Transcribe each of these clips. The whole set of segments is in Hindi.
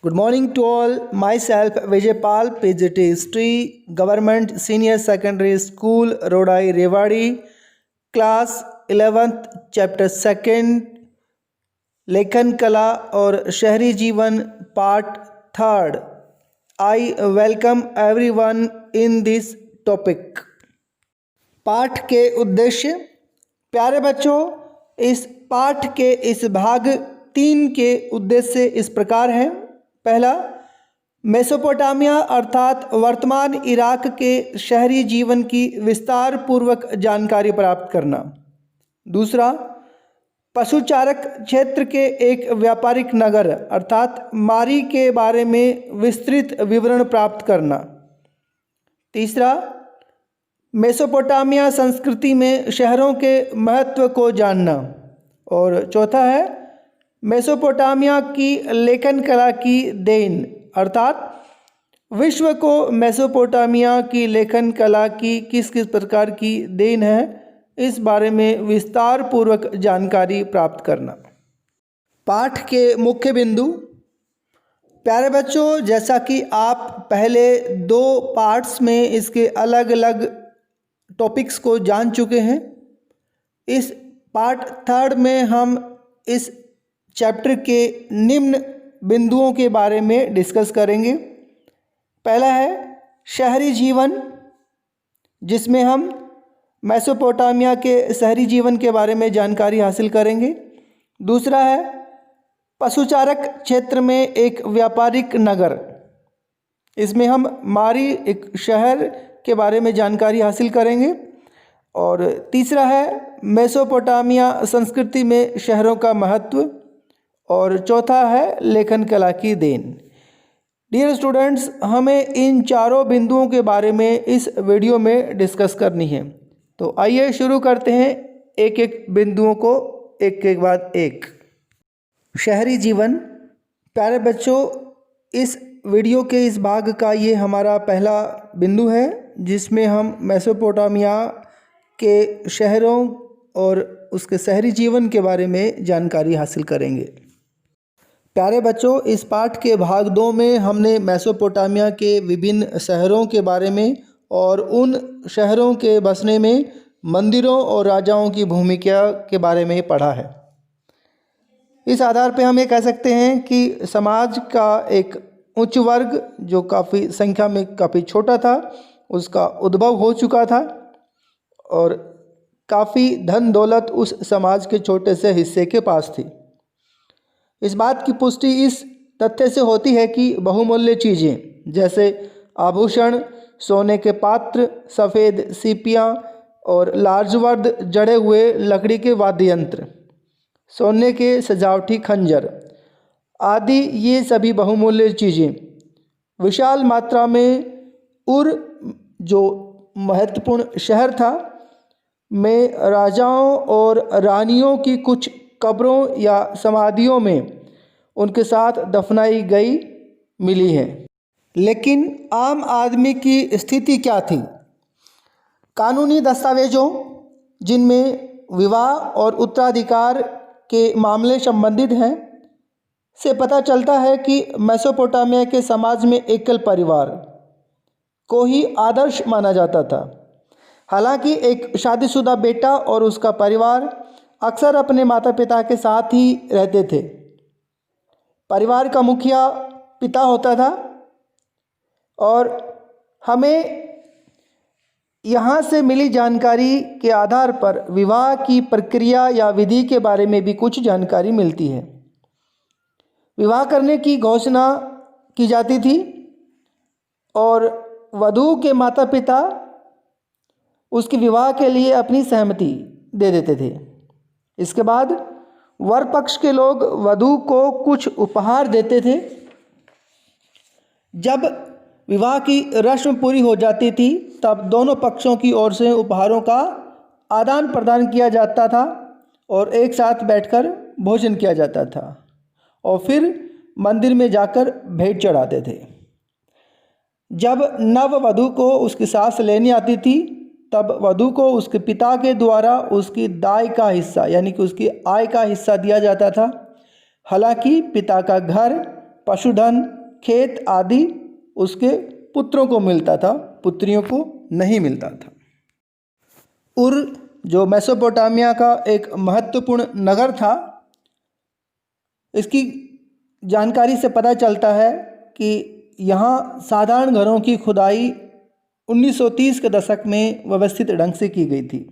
Good morning to all. Myself Vijay Pal, PGT History, Government Senior Secondary School, Rodai Rewadi, Class 11th, Chapter 2nd, लेखन कला और शहरी जीवन part third. I welcome everyone in this topic. पाठ के उद्देश्य. प्यारे बच्चों, इस पाठ के इस भाग 3 के उद्देश्य इस प्रकार हैं. पहला, मेसोपोटामिया अर्थात वर्तमान इराक के शहरी जीवन की विस्तार पूर्वक जानकारी प्राप्त करना. दूसरा, पशुचारक क्षेत्र के एक व्यापारिक नगर अर्थात मारी के बारे में विस्तृत विवरण प्राप्त करना. तीसरा, मेसोपोटामिया संस्कृति में शहरों के महत्व को जानना. और चौथा है मेसोपोटामिया की लेखन कला की देन अर्थात विश्व को मेसोपोटामिया की लेखन कला की किस किस प्रकार की देन है, इस बारे में विस्तार पूर्वक जानकारी प्राप्त करना. पाठ के मुख्य बिंदु. प्यारे बच्चों, जैसा कि आप पहले 2 पार्ट्स में इसके अलग अलग टॉपिक्स को जान चुके हैं, इस पार्ट थर्ड में हम इस चैप्टर के निम्न बिंदुओं के बारे में डिस्कस करेंगे. पहला है शहरी जीवन, जिसमें हम मेसोपोटामिया के शहरी जीवन के बारे में जानकारी हासिल करेंगे. दूसरा है पशुचारक क्षेत्र में एक व्यापारिक नगर, इसमें हम मारी एक शहर के बारे में जानकारी हासिल करेंगे. और तीसरा है मेसोपोटामिया संस्कृति में शहरों का महत्व. और चौथा है लेखन कला की देन. डियर स्टूडेंट्स, हमें इन चारों बिंदुओं के बारे में इस वीडियो में डिस्कस करनी है. तो आइए शुरू करते हैं एक एक बिंदुओं को एक के बाद एक. शहरी जीवन. प्यारे बच्चों, इस वीडियो के इस भाग का ये हमारा पहला बिंदु है, जिसमें हम मेसोपोटामिया के शहरों और उसके शहरी जीवन के बारे में जानकारी हासिल करेंगे. प्यारे बच्चों, इस पाठ के भाग 2 में हमने मेसोपोटामिया के विभिन्न शहरों के बारे में और उन शहरों के बसने में मंदिरों और राजाओं की भूमिका के बारे में पढ़ा है. इस आधार पर हम ये कह सकते हैं कि समाज का एक उच्च वर्ग, जो काफ़ी संख्या में काफ़ी छोटा था, उसका उद्भव हो चुका था और काफ़ी धन दौलत उस समाज के छोटे से हिस्से के पास थी. इस बात की पुष्टि इस तथ्य से होती है कि बहुमूल्य चीज़ें जैसे आभूषण, सोने के पात्र, सफ़ेद सीपियाँ और लार्जवर्द जड़े हुए लकड़ी के वाद्य यंत्र, सोने के सजावटी खंजर आदि, ये सभी बहुमूल्य चीज़ें विशाल मात्रा में जो महत्वपूर्ण शहर था में राजाओं और रानियों की कुछ कब्रों या समाधियों में उनके साथ दफनाई गई मिली है. लेकिन आम आदमी की स्थिति क्या थी? कानूनी दस्तावेज़ों, जिनमें विवाह और उत्तराधिकार के मामले संबंधित हैं, से पता चलता है कि मेसोपोटामिया के समाज में एकल परिवार को ही आदर्श माना जाता था. हालांकि एक शादीशुदा बेटा और उसका परिवार अक्सर अपने माता पिता के साथ ही रहते थे. परिवार का मुखिया पिता होता था. और हमें यहाँ से मिली जानकारी के आधार पर विवाह की प्रक्रिया या विधि के बारे में भी कुछ जानकारी मिलती है. विवाह करने की घोषणा की जाती थी और वधू के माता पिता उसके विवाह के लिए अपनी सहमति दे देते थे. इसके बाद वर पक्ष के लोग वधू को कुछ उपहार देते थे. जब विवाह की रस्म पूरी हो जाती थी, तब दोनों पक्षों की ओर से उपहारों का आदान प्रदान किया जाता था और एक साथ बैठकर भोजन किया जाता था और फिर मंदिर में जाकर भेंट चढ़ाते थे. जब नव वधू को उसकी सास लेने आती थी, तब वधू को उसके पिता के द्वारा उसकी दाय का हिस्सा यानी कि उसकी आय का हिस्सा दिया जाता था. हालांकि पिता का घर पशुधन, खेत आदि उसके पुत्रों को मिलता था, पुत्रियों को नहीं मिलता था। उर जो मेसोपोटामिया का एक महत्वपूर्ण नगर था, इसकी जानकारी से पता चलता है कि यहाँ साधारण घरों की खुदाई 1930 के दशक में व्यवस्थित ढंग से की गई थी।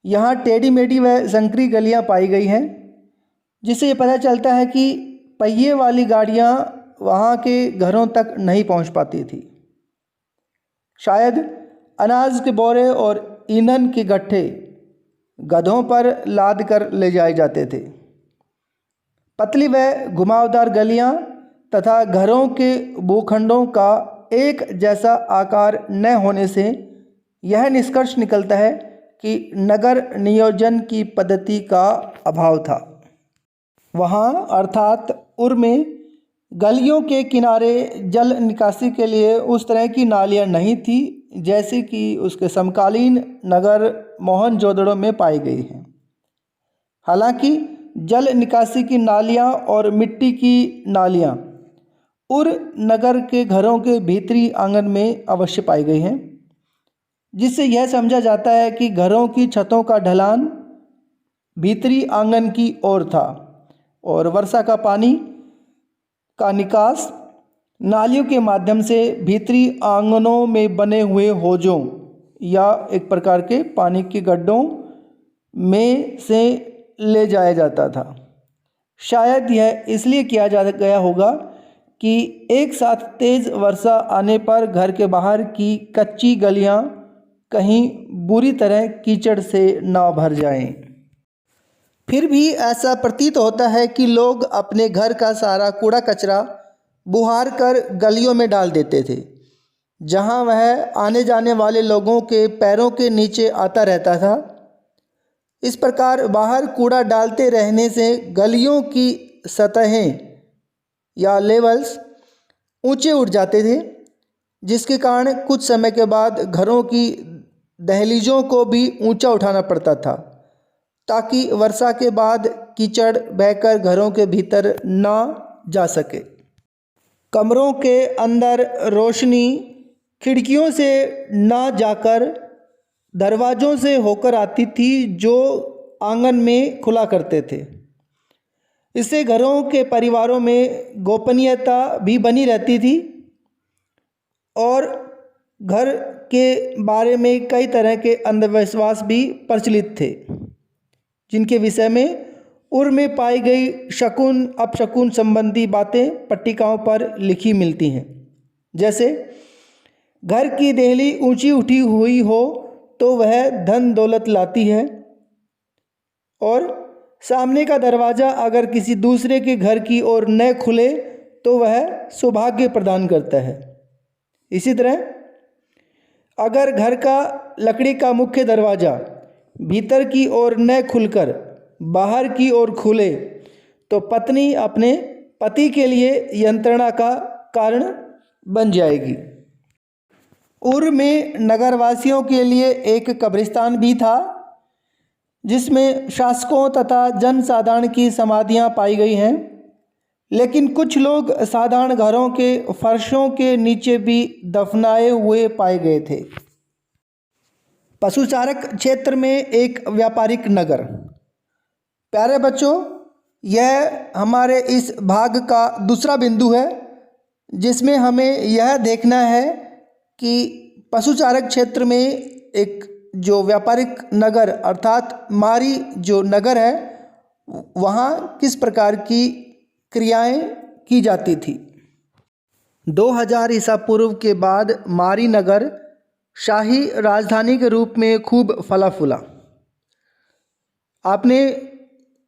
यहाँ टेढ़ी मेढ़ी व संकरी गलियाँ पाई गई हैं, जिससे ये पता चलता है कि पहिए वाली गाड़ियाँ वहाँ के घरों तक नहीं पहुँच पाती थी। शायद अनाज के बोरे और ईंधन के गट्ठे गधों पर लाद कर ले जाए जाते थे। पतली व घुमावदार गलियाँ तथा घरों के भूखंडों का एक जैसा आकार न होने से यह निष्कर्ष निकलता है कि नगर नियोजन की पद्धति का अभाव था। वहाँ अर्थात उर में गलियों के किनारे जल निकासी के लिए उस तरह की नालियाँ नहीं थी जैसे कि उसके समकालीन नगर मोहनजोदड़ो में पाई गई हैं। हालांकि जल निकासी की नालियाँ और मिट्टी की नालियाँ उर नगर के घरों के भीतरी आंगन में अवश्य पाई गई हैं, जिससे यह समझा जाता है कि घरों की छतों का ढलान भीतरी आंगन की ओर था और वर्षा का पानी का निकास नालियों के माध्यम से भीतरी आंगनों में बने हुए हौजों या एक प्रकार के पानी के गड्ढों में से ले जाया जाता था। शायद यह इसलिए किया जा गया होगा कि एक साथ तेज़ वर्षा आने पर घर के बाहर की कच्ची गलियां कहीं बुरी तरह कीचड़ से ना भर जाएं। फिर भी ऐसा प्रतीत होता है कि लोग अपने घर का सारा कूड़ा कचरा बुहार कर गलियों में डाल देते थे, जहां वह आने जाने वाले लोगों के पैरों के नीचे आता रहता था। इस प्रकार बाहर कूड़ा डालते रहने से गलियों की सतहें या लेवल्स ऊंचे उठ जाते थे, जिसके कारण कुछ समय के बाद घरों की दहलीजों को भी ऊंचा उठाना पड़ता था ताकि वर्षा के बाद कीचड़ बहकर घरों के भीतर ना जा सके। कमरों के अंदर रोशनी खिड़कियों से ना जाकर दरवाज़ों से होकर आती थी जो आंगन में खुला करते थे। इससे घरों के परिवारों में गोपनीयता भी बनी रहती थी और घर के बारे में कई तरह के अंधविश्वास भी प्रचलित थे, जिनके विषय में उर में पाई गई शकुन अपशकुन संबंधी बातें पट्टिकाओं पर लिखी मिलती हैं। जैसे घर की देहली ऊंची उठी हुई हो तो वह धन दौलत लाती है, और सामने का दरवाज़ा अगर किसी दूसरे के घर की ओर न खुले तो वह सौभाग्य प्रदान करता है। इसी तरह अगर घर का लकड़ी का मुख्य दरवाज़ा भीतर की ओर न खुलकर बाहर की ओर खुले तो पत्नी अपने पति के लिए यंत्रणा का कारण बन जाएगी। उर में नगरवासियों के लिए एक कब्रिस्तान भी था, जिसमें शासकों तथा जनसाधारण की समाधियां पाई गई हैं, लेकिन कुछ लोग साधारण घरों के फर्शों के नीचे भी दफनाए हुए पाए गए थे। पशुचारक क्षेत्र में एक व्यापारिक नगर। प्यारे बच्चों, यह हमारे इस भाग का दूसरा बिंदु है, जिसमें हमें यह देखना है कि पशुचारक क्षेत्र में एक जो व्यापारिक नगर अर्थात मारी जो नगर है, वहाँ किस प्रकार की क्रियाएं की जाती थी। 2000 ईसा पूर्व के बाद मारी नगर शाही राजधानी के रूप में खूब फला फूला। आपने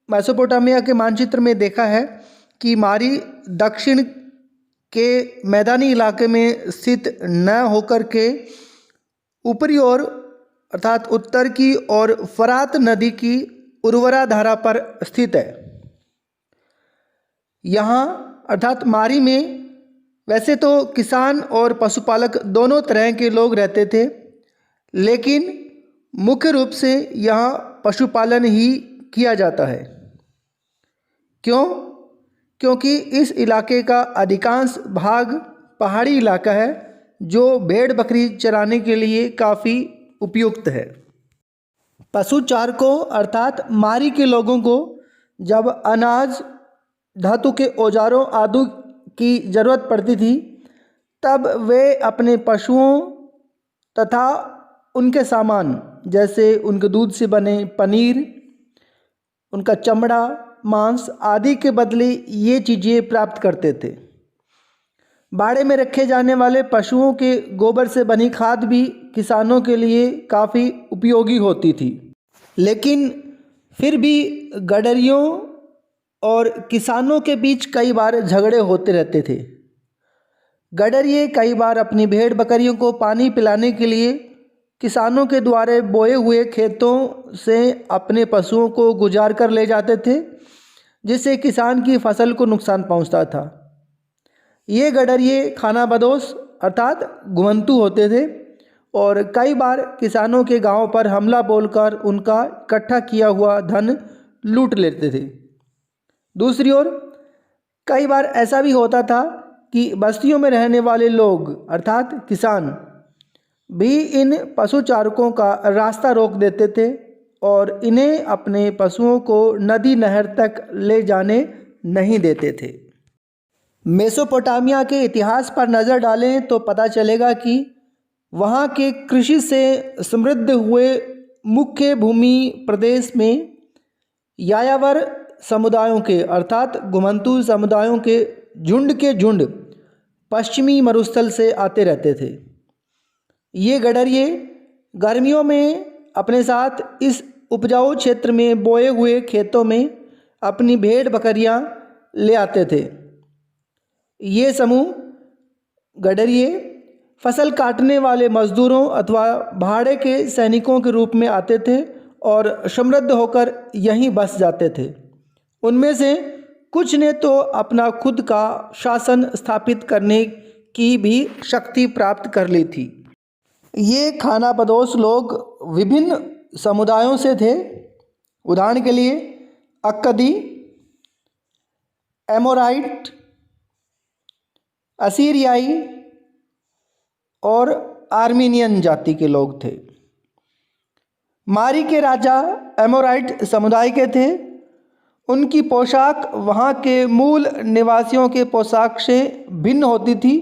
मेसोपोटामिया के मानचित्र में देखा है कि मारी दक्षिण के मैदानी इलाके में स्थित न होकर के ऊपरी ओर अर्थात उत्तर की ओर फरात नदी की उर्वरा धारा पर स्थित है। यहाँ अर्थात मारी में वैसे तो किसान और पशुपालक दोनों तरह के लोग रहते थे, लेकिन मुख्य रूप से यहाँ पशुपालन ही किया जाता है। क्यों? क्योंकि इस इलाके का अधिकांश भाग पहाड़ी इलाका है जो भेड़ बकरी चराने के लिए काफ़ी उपयुक्त है। पशु चारकों अर्थात मारी के लोगों को जब अनाज, धातु के औजारों आदि की ज़रूरत पड़ती थी तब वे अपने पशुओं तथा उनके सामान जैसे उनके दूध से बने पनीर, उनका चमड़ा, मांस आदि के बदले ये चीज़ें प्राप्त करते थे। बाड़े में रखे जाने वाले पशुओं के गोबर से बनी खाद भी किसानों के लिए काफ़ी उपयोगी होती थी। लेकिन फिर भी गडरियों और किसानों के बीच कई बार झगड़े होते रहते थे। गडरिये कई बार अपनी भेड़ बकरियों को पानी पिलाने के लिए किसानों के द्वारा बोए हुए खेतों से अपने पशुओं को गुजार कर ले जाते थे, जिससे किसान की फसल को नुकसान पहुंचता था। ये गडरिये खानाबदोश अर्थात घुमंतू होते थे और कई बार किसानों के गांव पर हमला बोलकर उनका इकट्ठा किया हुआ धन लूट लेते थे। दूसरी ओर कई बार ऐसा भी होता था कि बस्तियों में रहने वाले लोग अर्थात किसान भी इन पशु चारकों का रास्ता रोक देते थे और इन्हें अपने पशुओं को नदी नहर तक ले जाने नहीं देते थे। मेसोपोटामिया के इतिहास पर नज़र डालें तो पता चलेगा कि वहाँ के कृषि से समृद्ध हुए मुख्य भूमि प्रदेश में यायावर समुदायों के अर्थात घुमंतू समुदायों के झुंड पश्चिमी मरुस्थल से आते रहते थे। ये गडरिये गर्मियों में अपने साथ इस उपजाऊ क्षेत्र में बोए हुए खेतों में अपनी भेड़ बकरियां ले आते थे। ये समूह गडरिये फसल काटने वाले मजदूरों अथवा भाड़े के सैनिकों के रूप में आते थे और समृद्ध होकर यहीं बस जाते थे। उनमें से कुछ ने तो अपना खुद का शासन स्थापित करने की भी शक्ति प्राप्त कर ली थी। ये खानाबदोश लोग विभिन्न समुदायों से थे। उदाहरण के लिए अक्कदी, एमोराइट, असीरियाई और आर्मीनियन जाति के लोग थे। मारी के राजा एमोराइट समुदाय के थे। उनकी पोशाक वहाँ के मूल निवासियों के पोशाक से भिन्न होती थी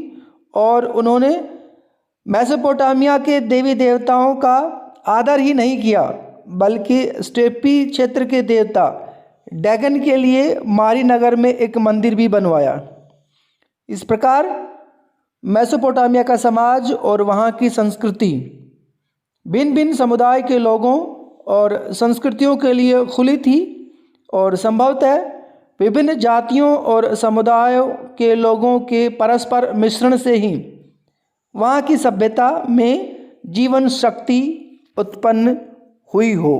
और उन्होंने मेसोपोटामिया के देवी देवताओं का आदर ही नहीं किया बल्कि स्टेपी क्षेत्र के देवता डैगन के लिए मारी नगर में एक मंदिर भी बनवाया। इस प्रकार मेसोपोटामिया का समाज और वहाँ की संस्कृति भिन्न भिन्न समुदाय के लोगों और संस्कृतियों के लिए खुली थी और संभवतः विभिन्न जातियों और समुदायों के लोगों के परस्पर मिश्रण से ही वहाँ की सभ्यता में जीवन शक्ति उत्पन्न हुई हो।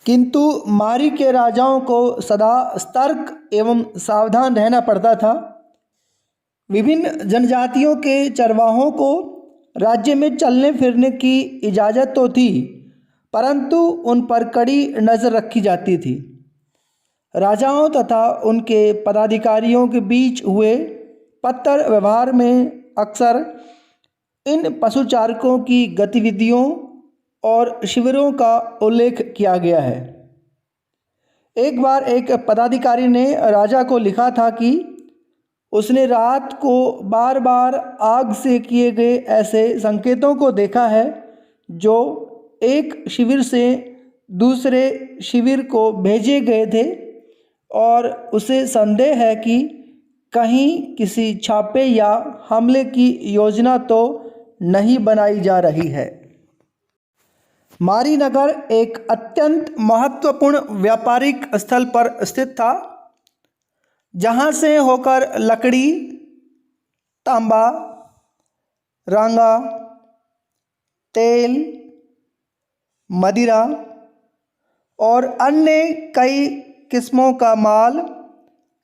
किंतु मारी के राजाओं को सदा सतर्क एवं सावधान रहना पड़ता था। विभिन्न जनजातियों के चरवाहों को राज्य में चलने फिरने की इजाज़त तो थी, परंतु उन पर कड़ी नज़र रखी जाती थी। राजाओं तथा उनके पदाधिकारियों के बीच हुए पत्तर व्यवहार में अक्सर इन पशुचारकों की गतिविधियों और शिविरों का उल्लेख किया गया है। एक बार एक पदाधिकारी ने राजा को लिखा था कि उसने रात को बार बार आग से किए गए ऐसे संकेतों को देखा है जो एक शिविर से दूसरे शिविर को भेजे गए थे और उसे संदेह है कि कहीं किसी छापे या हमले की योजना तो नहीं बनाई जा रही है। मारी नगर एक अत्यंत महत्वपूर्ण व्यापारिक स्थल पर स्थित था, जहां से होकर लकड़ी, तांबा, रांगा, तेल, मदिरा और अन्य कई किस्मों का माल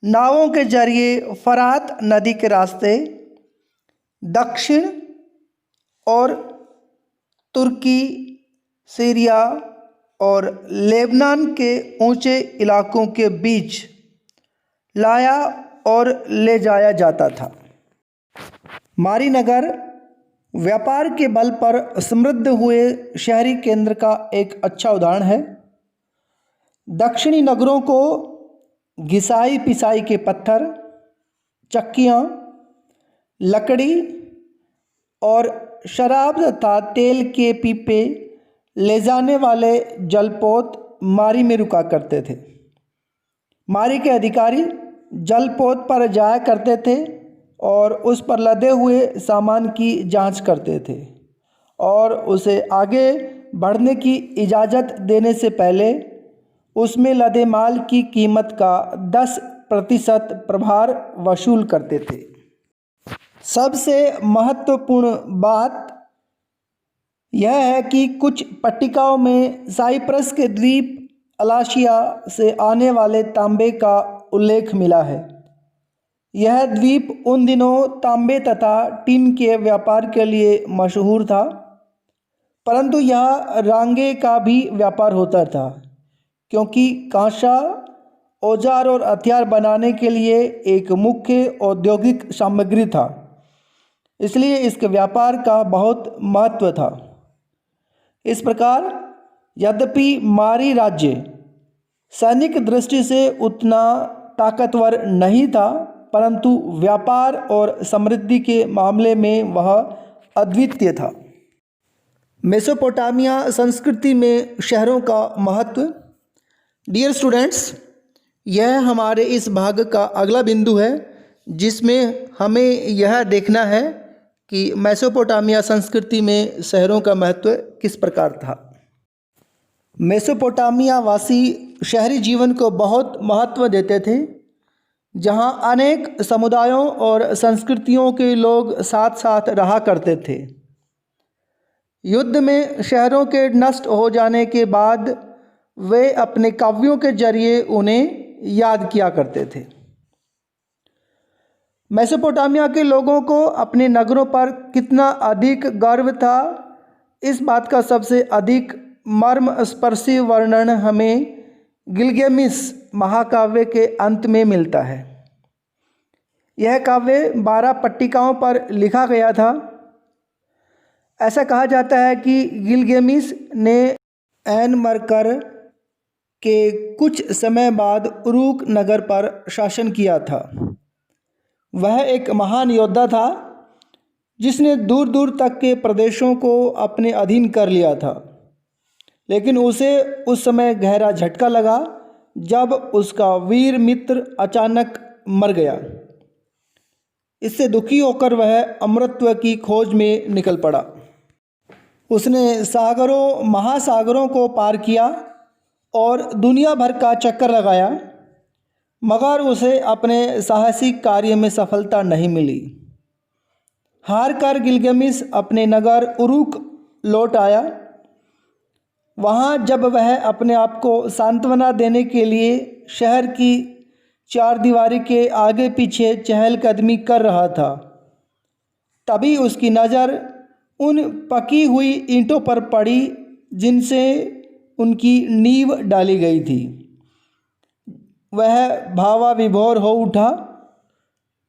नावों के जरिए फरात नदी के रास्ते दक्षिण और तुर्की, सीरिया और लेबनान के ऊंचे इलाकों के बीच लाया और ले जाया जाता था। मारी नगर व्यापार के बल पर समृद्ध हुए शहरी केंद्र का एक अच्छा उदाहरण है। दक्षिणी नगरों को घिसाई पिसाई के पत्थर, चक्कियाँ, लकड़ी और शराब तथा तेल के पीपे ले जाने वाले जलपोत मारी में रुका करते थे। मारी के अधिकारी जलपोत पर जाया करते थे और उस पर लदे हुए सामान की जांच करते थे और उसे आगे बढ़ने की इजाज़त देने से पहले उसमें लदे माल की कीमत का 10% प्रभार वसूल करते थे। सबसे महत्वपूर्ण बात यह है कि कुछ पट्टिकाओं में साइप्रस के द्वीप अलाशिया से आने वाले तांबे का उल्लेख मिला है। यह द्वीप उन दिनों तांबे तथा टिन के व्यापार के लिए मशहूर था, परंतु यहाँ रांगे का भी व्यापार होता था, क्योंकि कांसा औजार और हथियार बनाने के लिए एक मुख्य औद्योगिक सामग्री था, इसलिए इसके व्यापार का बहुत महत्व था। इस प्रकार यद्यपि मारी राज्य सैनिक दृष्टि से उतना ताकतवर नहीं था, परंतु व्यापार और समृद्धि के मामले में वह अद्वितीय था। मेसोपोटामिया संस्कृति में शहरों का महत्व। डियर स्टूडेंट्स, यह हमारे इस भाग का अगला बिंदु है, जिसमें हमें यह देखना है कि मेसोपोटामिया संस्कृति में शहरों का महत्व किस प्रकार था। मेसोपोटामिया वासी शहरी जीवन को बहुत महत्व देते थे, जहां अनेक समुदायों और संस्कृतियों के लोग साथ साथ रहा करते थे। युद्ध में शहरों के नष्ट हो जाने के बाद वे अपने काव्यों के जरिए उन्हें याद किया करते थे। मेसोपोटामिया के लोगों को अपने नगरों पर कितना अधिक गर्व था, इस बात का सबसे अधिक मर्मस्पर्शी वर्णन हमें गिलगेमिस महाकाव्य के अंत में मिलता है। यह काव्य 12 पट्टिकाओं पर लिखा गया था। ऐसा कहा जाता है कि गिलगेमिस ने एनमरकर के कुछ समय बाद उरूक नगर पर शासन किया था। वह एक महान योद्धा था जिसने दूर दूर तक के प्रदेशों को अपने अधीन कर लिया था, लेकिन उसे उस समय गहरा झटका लगा जब उसका वीर मित्र अचानक मर गया। इससे दुखी होकर वह अमरत्व की खोज में निकल पड़ा। उसने सागरों महासागरों को पार किया और दुनिया भर का चक्कर लगाया, मगर उसे अपने साहसिक कार्य में सफलता नहीं मिली। हार कर गिलगेमिस अपने नगर उरूक लौट आया। वहाँ जब वह अपने आप को सांत्वना देने के लिए शहर की चारदीवारी के आगे पीछे चहलकदमी कर रहा था, तभी उसकी नज़र उन पकी हुई ईंटों पर पड़ी जिनसे उनकी नींव डाली गई थी। वह भावाविभोर हो उठा।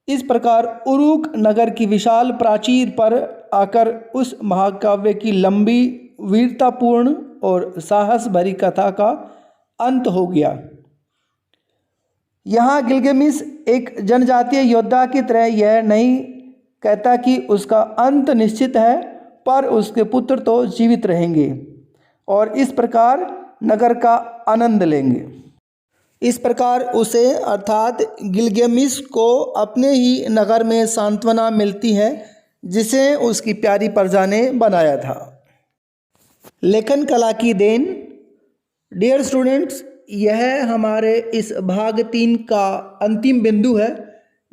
इस प्रकार उरूक नगर की विशाल प्राचीर पर आकर उस महाकाव्य की लंबी वीरतापूर्ण और साहस भरी कथा का अंत हो गया। यहाँ गिलगेमिस एक जनजातीय योद्धा की तरह यह नहीं कहता कि उसका अंत निश्चित है, पर उसके पुत्र तो जीवित रहेंगे और इस प्रकार नगर का आनंद लेंगे। इस प्रकार उसे अर्थात गिलगेमिस को अपने ही नगर में सांत्वना मिलती है, जिसे उसकी प्यारी प्रजा ने बनाया था। लेखन कला की देन। डियर स्टूडेंट्स, यह हमारे इस भाग 3 का अंतिम बिंदु है,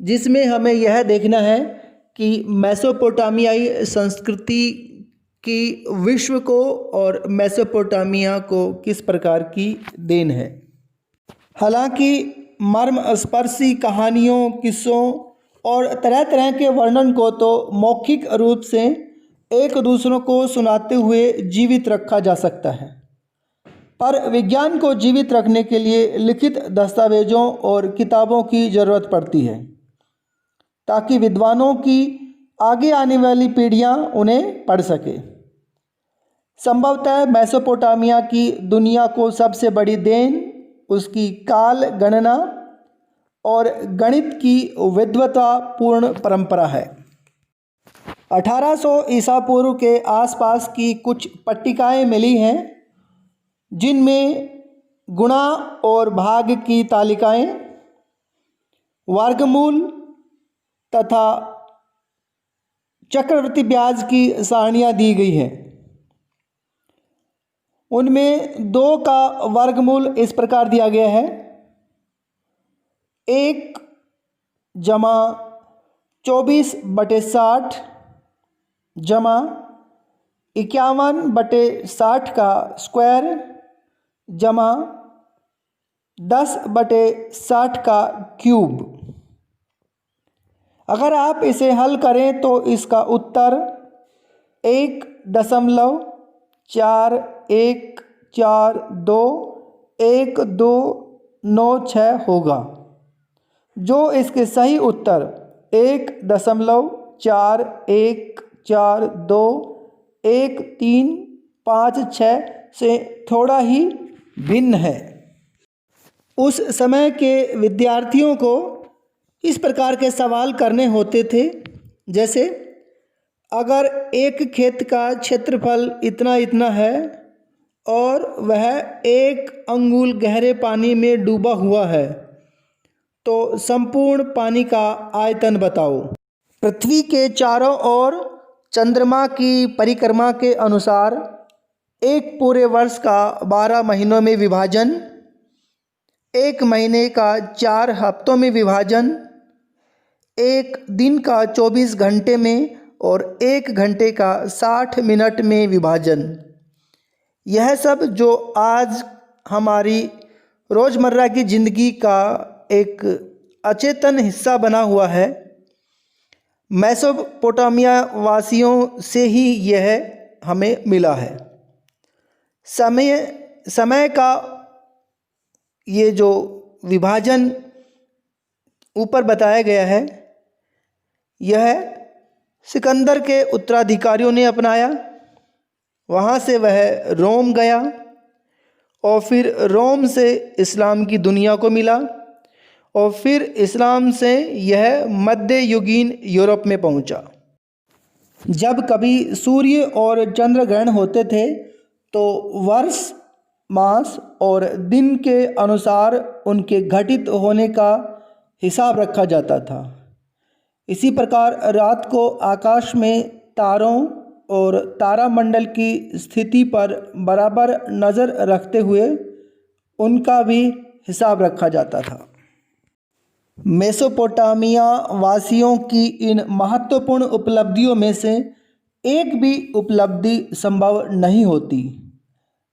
जिसमें हमें यह देखना है कि मेसोपोटामियाई संस्कृति की विश्व को और मेसोपोटामिया को किस प्रकार की देन है। हालांकि मर्मस्पर्शी कहानियों, किस्सों और तरह तरह के वर्णन को तो मौखिक रूप से एक दूसरों को सुनाते हुए जीवित रखा जा सकता है, पर विज्ञान को जीवित रखने के लिए लिखित दस्तावेजों और किताबों की ज़रूरत पड़ती है ताकि विद्वानों की आगे आने वाली पीढ़ियां उन्हें पढ़ सके। संभवतः मेसोपोटामिया की दुनिया को सबसे बड़ी देन उसकी काल गणना और गणित की विद्वतापूर्ण परंपरा है। 1800 ईसा पूर्व के आसपास की कुछ पट्टिकाएं मिली हैं जिनमें गुणा और भाग की तालिकाएं, वर्गमूल तथा चक्रवृद्धि ब्याज की सारणियाँ दी गई हैं। उनमें 2 का वर्गमूल इस प्रकार दिया गया है, 1 जमा 24/60 जमा 51/60 का स्क्वायर जमा 10/60 का क्यूब। अगर आप इसे हल करें तो इसका उत्तर 1.41421296 होगा, जो इसके सही उत्तर 1.41421356 से थोड़ा ही भिन्न है। उस समय के विद्यार्थियों को इस प्रकार के सवाल करने होते थे, जैसे अगर एक खेत का क्षेत्रफल इतना इतना है और वह 1 अंगुल गहरे पानी में डूबा हुआ है तो संपूर्ण पानी का आयतन बताओ। पृथ्वी के चारों ओर चंद्रमा की परिक्रमा के अनुसार एक पूरे वर्ष का 12 महीनों में विभाजन, 1 महीने का 4 हफ्तों में विभाजन, 1 दिन का 24 घंटे में और 1 घंटे का 60 मिनट में विभाजन, यह सब जो आज हमारी रोज़मर्रा की ज़िंदगी का एक अचेतन हिस्सा बना हुआ है, मेसोपोटामिया वासियों से ही यह हमें मिला है। समय का ये जो विभाजन ऊपर बताया गया है, यह सिकंदर के उत्तराधिकारियों ने अपनाया। वहाँ से वह रोम गया और फिर रोम से इस्लाम की दुनिया को मिला और फिर इस्लाम से यह मध्य युगीन यूरोप में पहुँचा। जब कभी सूर्य और चंद्र ग्रहण होते थे तो वर्ष, मास और दिन के अनुसार उनके घटित होने का हिसाब रखा जाता था। इसी प्रकार रात को आकाश में तारों और तारामंडल की स्थिति पर बराबर नज़र रखते हुए उनका भी हिसाब रखा जाता था। मेसोपोटामिया वासियों की इन महत्वपूर्ण उपलब्धियों में से एक भी उपलब्धि संभव नहीं होती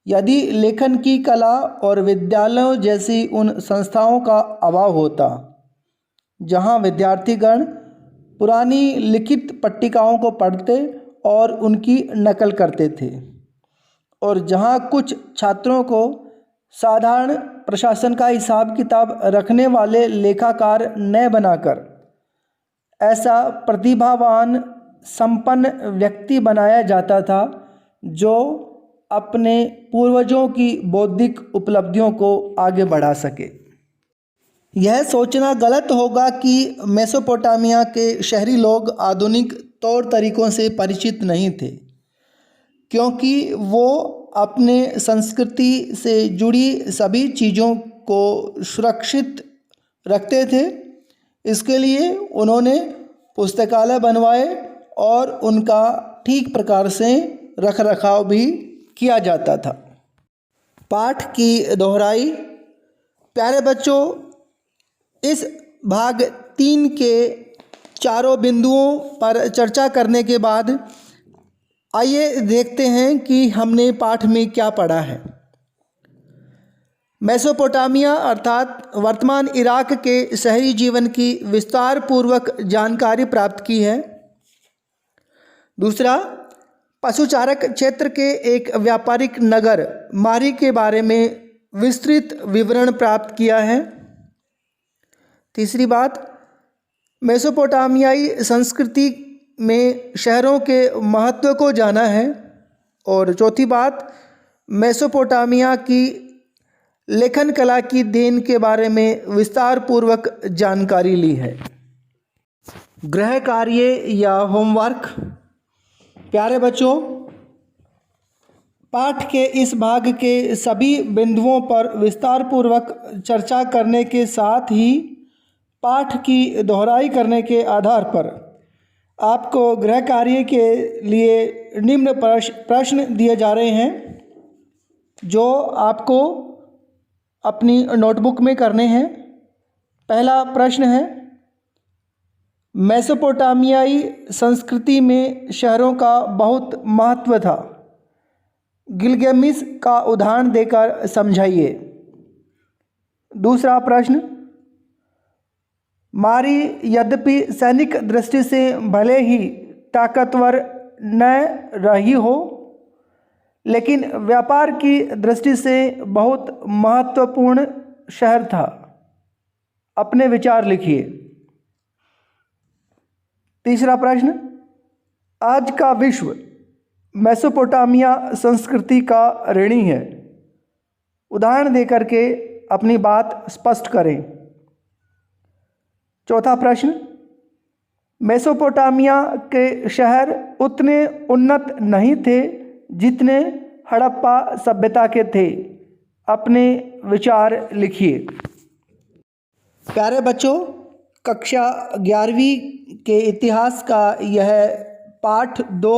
यदि लेखन की कला और विद्यालयों जैसी उन संस्थाओं का अभाव होता, जहां विद्यार्थीगण पुरानी लिखित पट्टिकाओं को पढ़ते और उनकी नकल करते थे और जहां कुछ छात्रों को साधारण प्रशासन का हिसाब किताब रखने वाले लेखाकार न बनाकर ऐसा प्रतिभावान संपन्न व्यक्ति बनाया जाता था जो अपने पूर्वजों की बौद्धिक उपलब्धियों को आगे बढ़ा सके। यह सोचना गलत होगा कि मेसोपोटामिया के शहरी लोग आधुनिक तौर तरीकों से परिचित नहीं थे, क्योंकि वो अपने संस्कृति से जुड़ी सभी चीज़ों को सुरक्षित रखते थे। इसके लिए उन्होंने पुस्तकालय बनवाए और उनका ठीक प्रकार से रख रखाव भी किया जाता था। पाठ की दोहराई। प्यारे बच्चों, इस भाग 3 के चारों बिंदुओं पर चर्चा करने के बाद आइए देखते हैं कि हमने पाठ में क्या पढ़ा है। मेसोपोटामिया अर्थात वर्तमान इराक के शहरी जीवन की विस्तार पूर्वक जानकारी प्राप्त की है। दूसरा, पशुचारक क्षेत्र के एक व्यापारिक नगर मारी के बारे में विस्तृत विवरण प्राप्त किया है। तीसरी बात, मेसोपोटामियाई संस्कृति में शहरों के महत्व को जाना है। और चौथी बात, मेसोपोटामिया की लेखन कला की देन के बारे में विस्तार पूर्वक जानकारी ली है। गृह कार्य या होमवर्क। प्यारे बच्चों, पाठ के इस भाग के सभी बिंदुओं पर विस्तार पूर्वक चर्चा करने के साथ ही पाठ की दोहराई करने के आधार पर आपको गृह कार्य के लिए निम्न प्रश्न दिए जा रहे हैं, जो आपको अपनी नोटबुक में करने हैं। पहला प्रश्न है, मेसोपोटामियाई संस्कृति में शहरों का बहुत महत्व था। गिलगामेश का उदाहरण देकर समझाइए। दूसरा प्रश्न, मारी यद्यपि सैनिक दृष्टि से भले ही ताकतवर न रही हो, लेकिन व्यापार की दृष्टि से बहुत महत्वपूर्ण शहर था। अपने विचार लिखिए। तीसरा प्रश्न, आज का विश्व मेसोपोटामिया संस्कृति का ऋणी है। उदाहरण देकर के अपनी बात स्पष्ट करें। चौथा प्रश्न, मेसोपोटामिया के शहर उतने उन्नत नहीं थे जितने हड़प्पा सभ्यता के थे। अपने विचार लिखिए। प्यारे बच्चों, कक्षा 11वीं के इतिहास का यह पाठ 2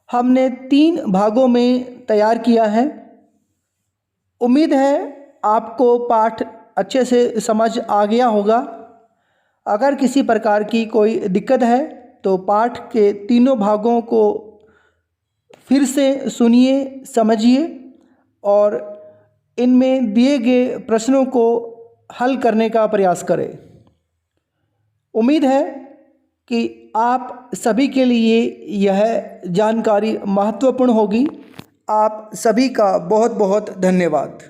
हमने 3 भागों में तैयार किया है। उम्मीद है आपको पाठ अच्छे से समझ आ गया होगा। अगर किसी प्रकार की कोई दिक्कत है तो पाठ के तीनों भागों को फिर से सुनिए, समझिए और इनमें दिए गए प्रश्नों को हल करने का प्रयास करें। उम्मीद है कि आप सभी के लिए यह जानकारी महत्वपूर्ण होगी। आप सभी का बहुत बहुत धन्यवाद।